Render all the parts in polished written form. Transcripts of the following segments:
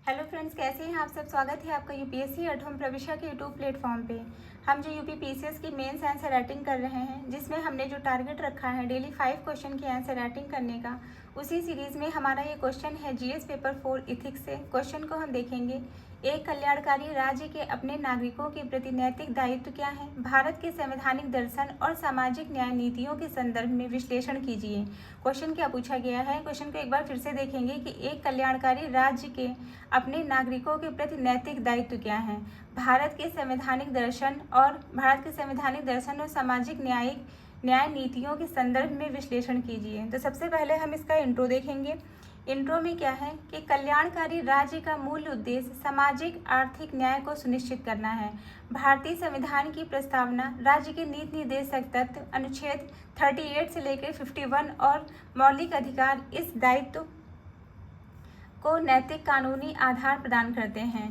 Hello friends, कैसे हैं आप सब। स्वागत है आपका यूपीएससी एट होम प्रविष्या के यूट्यूब प्लेटफॉर्म पे। हम जो यूपी पीसीएस की मेंस आंसर राइटिंग कर रहे हैं, जिसमें हमने जो टारगेट रखा है डेली 5 क्वेश्चन की आंसर राइटिंग करने का, उसी सीरीज़ में हमारा ये क्वेश्चन है जीएस पेपर 4 इथिक्स से। क्वेश्चन को हम देखेंगे। एक कल्याणकारी राज्य के अपने नागरिकों के प्रति नैतिक दायित्व क्या है? भारत के संवैधानिक दर्शन और सामाजिक न्याय नीतियों के संदर्भ में विश्लेषण कीजिए। क्वेश्चन क्या पूछा गया है? क्वेश्चन को एक बार फिर से देखेंगे कि एक कल्याणकारी राज्य के अपने नागरिकों के प्रति नैतिक दायित्व क्या है? भारत के संवैधानिक दर्शन और सामाजिक न्याय नीतियों के संदर्भ में विश्लेषण कीजिए। तो सबसे पहले हम इसका इंट्रो देखेंगे। इंट्रो में क्या है कि कल्याणकारी राज्य का मूल उद्देश्य सामाजिक आर्थिक न्याय को सुनिश्चित करना है। भारतीय संविधान की प्रस्तावना राज्य के नीति निर्देशक तत्व अनुच्छेद 38 से लेकर 51 और मौलिक अधिकार इस दायित्व को नैतिक कानूनी आधार प्रदान करते हैं।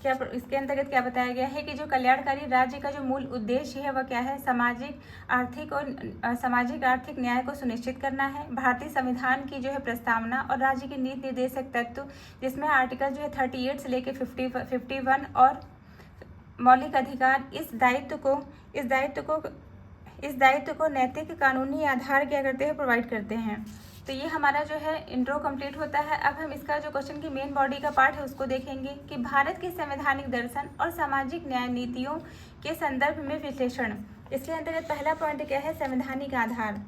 क्या इसके अंतर्गत क्या बताया गया है कि जो कल्याणकारी राज्य का जो मूल उद्देश्य है वह क्या है? सामाजिक आर्थिक न्याय को सुनिश्चित करना है। भारतीय संविधान की जो है प्रस्तावना और राज्य के नीति निर्देशक तत्व, जिसमें आर्टिकल जो है 38 से लेकर 51 और मौलिक अधिकार इस दायित्व को नैतिक कानूनी आधार क्या करते हैं? प्रोवाइड करते हैं। तो ये हमारा जो है इंट्रो कंप्लीट होता है। अब हम इसका जो क्वेश्चन की मेन बॉडी का पार्ट है उसको देखेंगे कि भारत के संवैधानिक दर्शन और सामाजिक न्याय नीतियों के संदर्भ में विश्लेषण। इसके अंतर्गत पहला पॉइंट क्या है? संवैधानिक आधार।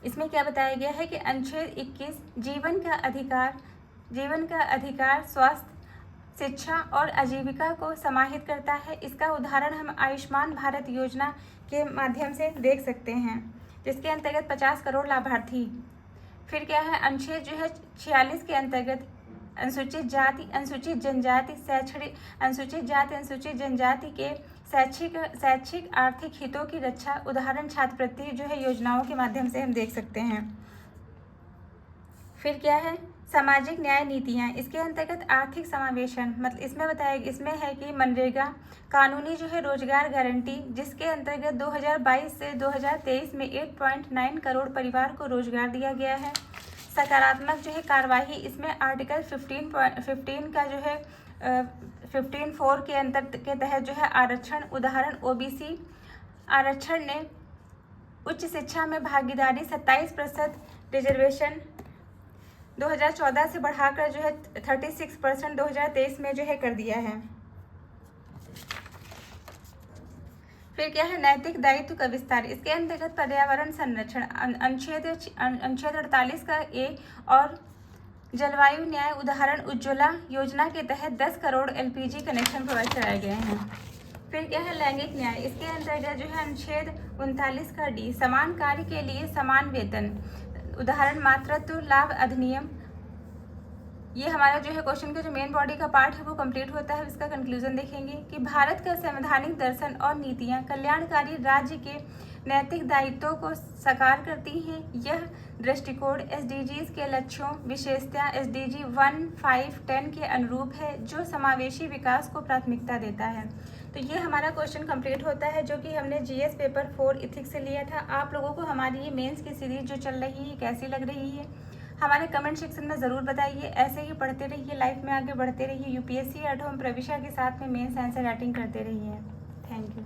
इसमें क्या बताया गया है कि अनुच्छेद 21 जीवन का अधिकार स्वास्थ्य, शिक्षा और आजीविका को समाहित करता है। इसका उदाहरण हम आयुष्मान भारत योजना के माध्यम से देख सकते हैं, जिसके अंतर्गत 50 करोड़ लाभार्थी। फिर क्या है? अनुच्छेद जो है 46 के अंतर्गत अनुसूचित जाति अनुसूचित जनजाति के शैक्षिक आर्थिक हितों की रक्षा, उदाहरण छात्रवृत्ति जो है योजनाओं के माध्यम से हम देख सकते हैं। फिर क्या है? सामाजिक न्याय नीतियाँ। इसके अंतर्गत आर्थिक समावेशन, मतलब इसमें है कि मनरेगा कानूनी जो है रोजगार गारंटी, जिसके अंतर्गत 2022 से 2023 में 8.9 करोड़ परिवार को रोजगार दिया गया है। सकारात्मक जो है कार्यवाही, इसमें आर्टिकल 15 का जो है 15(4) के तहत जो है आरक्षण, उदाहरण ओबीसी आरक्षण ने उच्च शिक्षा में भागीदारी 27% रिजर्वेशन 2014 से बढ़ाकर जो है 36% 2023 में जो है कर दिया है। फिर क्या है? नैतिक दायित्व का विस्तार। इसके अंतर्गत पर्यावरण संरक्षण, अनुच्छेद 48 का ए और जलवायु न्याय, उदाहरण उज्ज्वला योजना के तहत 10 करोड़ एलपीजी कनेक्शन प्रोवाइड कराए गए हैं। फिर क्या है? लैंगिक न्याय। इसके अंतर्गत जो है अनुच्छेद 39 का डी समान कार्य के लिए समान वेतन, उदाहरण मातृत्व लाभ अधिनियम। ये हमारा जो है क्वेश्चन का जो मेन बॉडी का पार्ट है वो कंप्लीट होता है। इसका कंक्लूजन देखेंगे कि भारत का संवैधानिक दर्शन और नीतियाँ कल्याणकारी राज्य के नैतिक दायित्वों को साकार करती हैं। यह दृष्टिकोण एसडीजीज के लक्ष्यों, विशेषतः एसडीजी 1, 5, 10 के अनुरूप है, जो समावेशी विकास को प्राथमिकता देता है। तो ये हमारा क्वेश्चन कंप्लीट होता है, जो कि हमने जीएस पेपर 4 इथिक्स से लिया था। आप लोगों को हमारी ये मेंस की सीरीज जो चल रही है कैसी लग रही है, हमारे कमेंट सेक्शन में ज़रूर बताइए। ऐसे ही पढ़ते रहिए, लाइफ में आगे बढ़ते रहिए। यूपीएससी एट होम प्रविष्या के साथ में मेंस आंसर राइटिंग करते रहिए। Thank you.